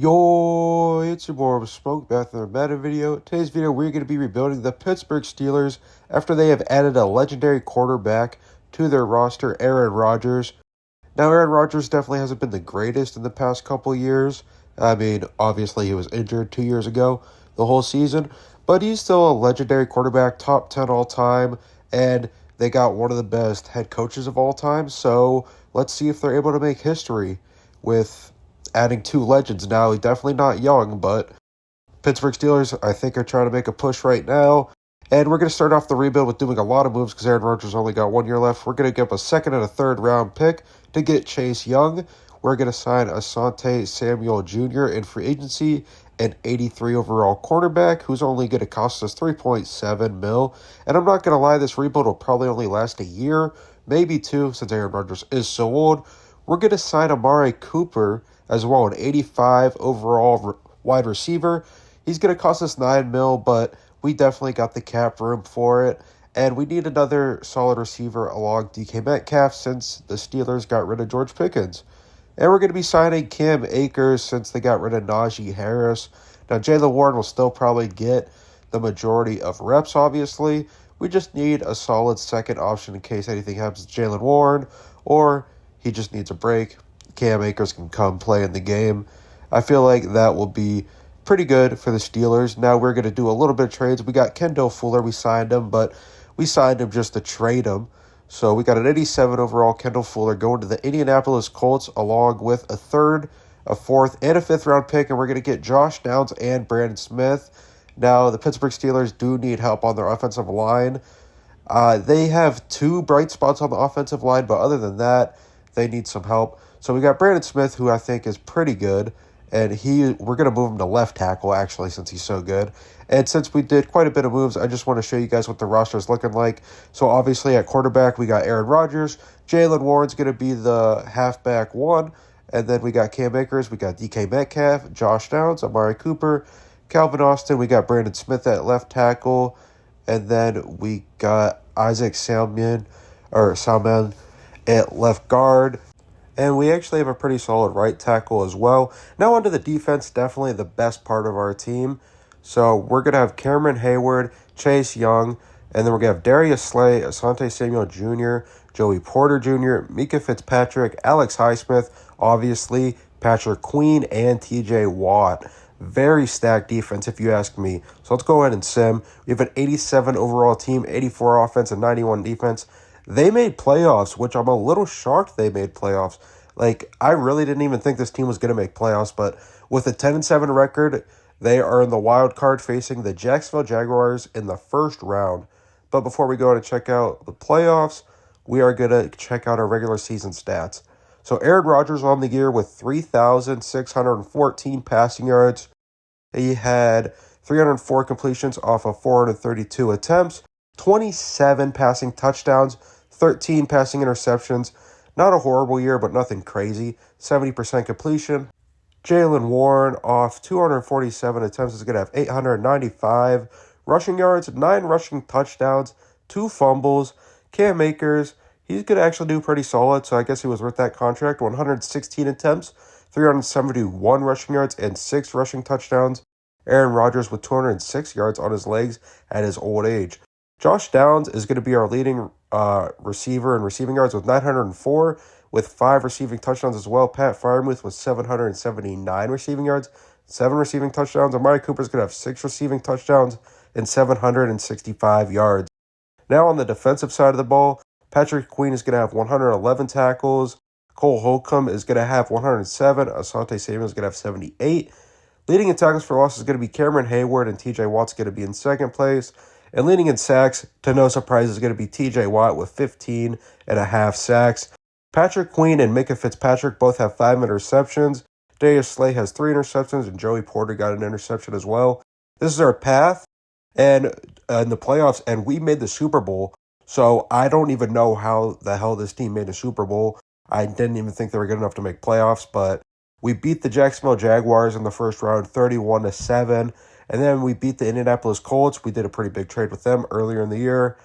Yo, it's your boy Smoke back in the Madden video. Today's video, we're going to be rebuilding the Pittsburgh Steelers after they have added a legendary quarterback to their roster, Aaron Rodgers. Now, Aaron Rodgers definitely hasn't been the greatest in the past couple years. I mean, obviously he was injured 2 years ago, the whole season, but he's still a legendary quarterback, top 10 all time, and they got one of the best head coaches of all time, so let's see if they're able to make history with adding two legends now. He's definitely not young, but Pittsburgh Steelers, I think, are trying to make a push right now. And we're going to start off the rebuild with doing a lot of moves because Aaron Rodgers only got 1 year left. We're going to give up a second and a third round pick to get Chase Young. We're going to sign Asante Samuel Jr. in free agency, an 83 overall cornerback who's only going to cost us $3.7 million. And I'm not going to lie, this rebuild will probably only last a year, maybe two, since Aaron Rodgers is so old. We're going to sign Amari Cooper as well, an 85 overall wide receiver. He's going to cost us $9 million, but we definitely got the cap room for it. And we need another solid receiver along DK Metcalf since the Steelers got rid of George Pickens. And we're going to be signing Cam Akers since they got rid of Najee Harris. Now, Jaylen Warren will still probably get the majority of reps, obviously. We just need a solid second option in case anything happens to Jaylen Warren, or he just needs a break. Cam Akers can come play in the game. I feel like that will be pretty good for the Steelers. Now we're going to do a little bit of trades. We got Kendall Fuller. We signed him, but we signed him just to trade him. So we got an 87 overall Kendall Fuller going to the Indianapolis Colts along with a third, a fourth, and a fifth round pick. And we're going to get Josh Downs and Brandon Smith. Now the Pittsburgh Steelers do need help on their offensive line. They have two bright spots on the offensive line, but other than that, they need some help. So we got Brandon Smith, who I think is pretty good, and we're going to move him to left tackle, actually, since he's so good. And since we did quite a bit of moves, I just want to show you guys what the roster is looking like. So obviously at quarterback, we got Aaron Rodgers. Jaylen Warren's going to be the halfback one. And then we got Cam Akers, we got DK Metcalf, Josh Downs, Amari Cooper, Calvin Austin. We got Brandon Smith at left tackle. And then we got Isaac Salmon at left guard. And we actually have a pretty solid right tackle as well. Now onto the defense, definitely the best part of our team. So we're going to have Cameron Hayward, Chase Young, and then we're going to have Darius Slay, Asante Samuel Jr., Joey Porter Jr., Mika Fitzpatrick, Alex Highsmith, obviously, Patrick Queen, and TJ Watt. Very stacked defense, if you ask me. So let's go ahead and sim. We have an 87 overall team, 84 offense, and 91 defense. They made playoffs, which I'm a little shocked they made playoffs. Like, I really didn't even think this team was going to make playoffs, but with a 10-7 record, they are in the wild card facing the Jacksonville Jaguars in the first round. But before we go to check out the playoffs, we are going to check out our regular season stats. So Aaron Rodgers on the year with 3,614 passing yards. He had 304 completions off of 432 attempts, 27 passing touchdowns, 13 passing interceptions. Not a horrible year, but nothing crazy. 70% completion. Jaylen Warren off 247 attempts is going to have 895 rushing yards, 9 rushing touchdowns, 2 fumbles. Cam Akers, he's going to actually do pretty solid, so I guess he was worth that contract. 116 attempts, 371 rushing yards, and 6 rushing touchdowns. Aaron Rodgers with 206 yards on his legs at his old age. Josh Downs is going to be our leading receiver in receiving yards with 904, with 5 receiving touchdowns as well. Pat Freiermuth with 779 receiving yards, 7 receiving touchdowns. Amari Cooper is going to have 6 receiving touchdowns and 765 yards. Now on the defensive side of the ball, Patrick Queen is going to have 111 tackles. Cole Holcomb is going to have 107. Asante Samuel is going to have 78. Leading in tackles for loss is going to be Cameron Hayward, and TJ Watt's going to be in second place. And leading in sacks, to no surprise, is going to be TJ Watt with 15.5 sacks. Patrick Queen and Mika Fitzpatrick both have 5 interceptions. Darius Slay has 3 interceptions, and Joey Porter got an interception as well. This is our path and in the playoffs, and we made the Super Bowl. So I don't even know how the hell this team made a Super Bowl. I didn't even think they were good enough to make playoffs, but we beat the Jacksonville Jaguars in the first round 31-7. And then we beat the Indianapolis Colts. We did a pretty big trade with them earlier in the year.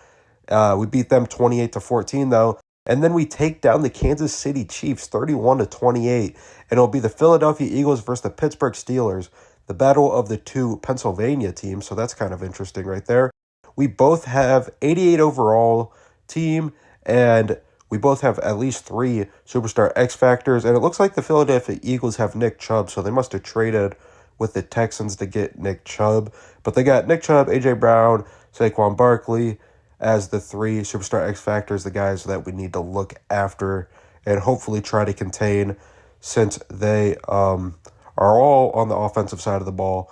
We beat them 28-14, though. And then we take down the Kansas City Chiefs 31-28. And it'll be the Philadelphia Eagles versus the Pittsburgh Steelers, the battle of the two Pennsylvania teams. So that's kind of interesting right there. We both have 88 overall team, and we both have at least 3 superstar X Factors. And it looks like the Philadelphia Eagles have Nick Chubb, so they must have traded with the Texans to get Nick Chubb. But they got Nick Chubb, A.J. Brown, Saquon Barkley as the 3 superstar X Factors, the guys that we need to look after and hopefully try to contain, since they are all on the offensive side of the ball.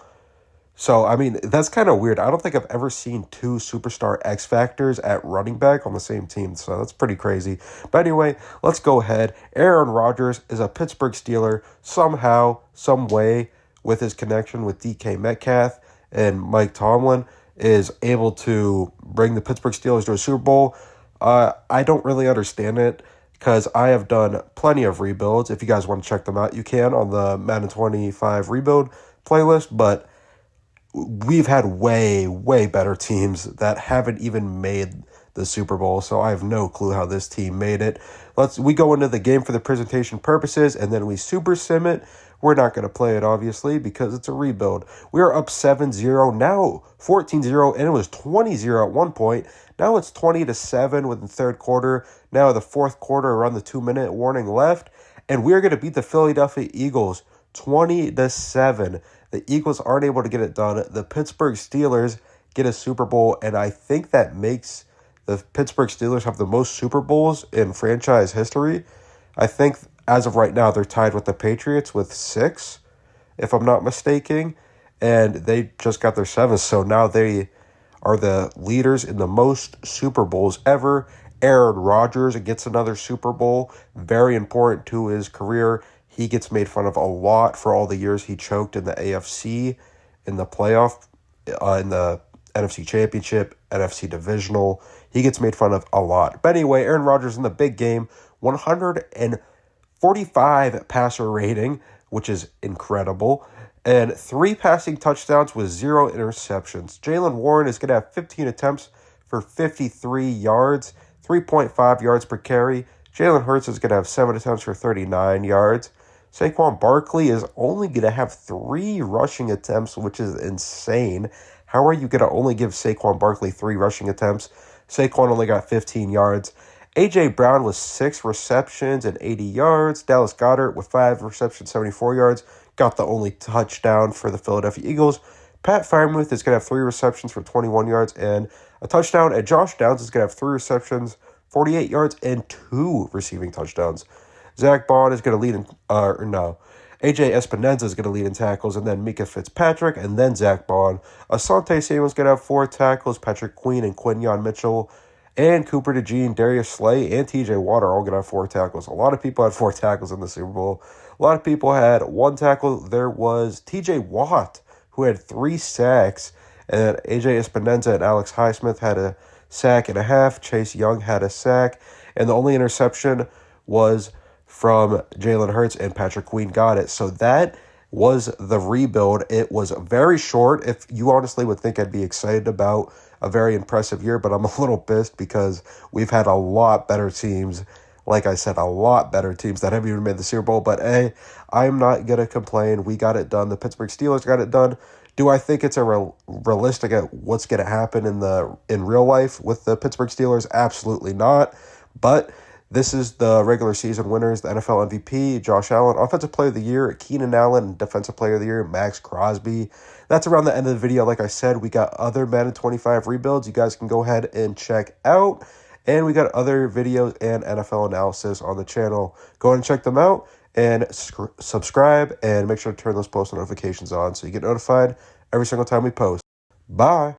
So, I mean, that's kind of weird. I don't think I've ever seen 2 superstar X Factors at running back on the same team, so that's pretty crazy. But anyway, let's go ahead. Aaron Rodgers is a Pittsburgh Steeler somehow, some way, with his connection with DK Metcalf and Mike Tomlin, is able to bring the Pittsburgh Steelers to a Super Bowl. I don't really understand it, because I have done plenty of rebuilds. If you guys want to check them out, you can on the Madden 25 rebuild playlist, but we've had way, way better teams that haven't even made the Super Bowl, so I have no clue how this team made it. We go into the game for the presentation purposes, and then we super sim it. We're not going to play it, obviously, because it's a rebuild. We are up 7-0, now 14-0, and it was 20-0 at one point. Now it's 20-7 with the third quarter. Now the fourth quarter, around the 2-minute warning left, and we're going to beat the Philadelphia Eagles 20-7. The Eagles aren't able to get it done. The Pittsburgh Steelers get a Super Bowl, and I think that makes the Pittsburgh Steelers have the most Super Bowls in franchise history. I think as of right now, they're tied with the Patriots with 6, if I'm not mistaken, and they just got their 7th, so now they are the leaders in the most Super Bowls ever. Aaron Rodgers gets another Super Bowl, very important to his career. He gets made fun of a lot for all the years he choked in the AFC, in the playoff, in the NFC Championship, NFC Divisional. He gets made fun of a lot. But anyway, Aaron Rodgers in the big game, 145 passer rating, which is incredible, and 3 passing touchdowns with 0 interceptions. Jaylen Warren is going to have 15 attempts for 53 yards, 3.5 yards per carry. Jalen Hurts is going to have 7 attempts for 39 yards. Saquon Barkley is only going to have 3 rushing attempts, which is insane. How are you going to only give Saquon Barkley 3 rushing attempts? Saquon only got 15 yards. A.J. Brown with 6 receptions and 80 yards. Dallas Goedert with 5 receptions, 74 yards. Got the only touchdown for the Philadelphia Eagles. Pat Freiermuth is going to have 3 receptions for 21 yards and a touchdown. And Josh Downs is going to have 3 receptions, 48 yards, and 2 receiving touchdowns. Zach Bond is going to lead in, AJ Espinoza is going to lead in tackles, and then Mika Fitzpatrick, and then Zach Bond. Asante Samuel is going to have 4 tackles. Patrick Queen and Quinyon Mitchell, and Cooper DeJean, Darius Slay, and TJ Watt are all going to have 4 tackles. A lot of people had 4 tackles in the Super Bowl. A lot of people had 1 tackle. There was TJ Watt, who had 3 sacks, and AJ Espinoza and Alex Highsmith had a sack and a half. Chase Young had a sack, and the only interception was from Jalen Hurts, and Patrick Queen got it. So that was the rebuild. It was very short. If you honestly would think I'd be excited about a very impressive year, but I'm a little pissed because we've had a lot better teams. Like I said, a lot better teams that haven't even made the Super Bowl. But hey, I'm not going to complain. We got it done. The Pittsburgh Steelers got it done. Do I think it's a realistic at what's going to happen in real life with the Pittsburgh Steelers? Absolutely not. But this is the regular season winners, the NFL MVP, Josh Allen, Offensive Player of the Year, Keenan Allen, Defensive Player of the Year, Max Crosby. That's around the end of the video. Like I said, we got other Madden 25 rebuilds you guys can go ahead and check out. And we got other videos and NFL analysis on the channel. Go ahead and check them out and subscribe, and make sure to turn those post notifications on so you get notified every single time we post. Bye.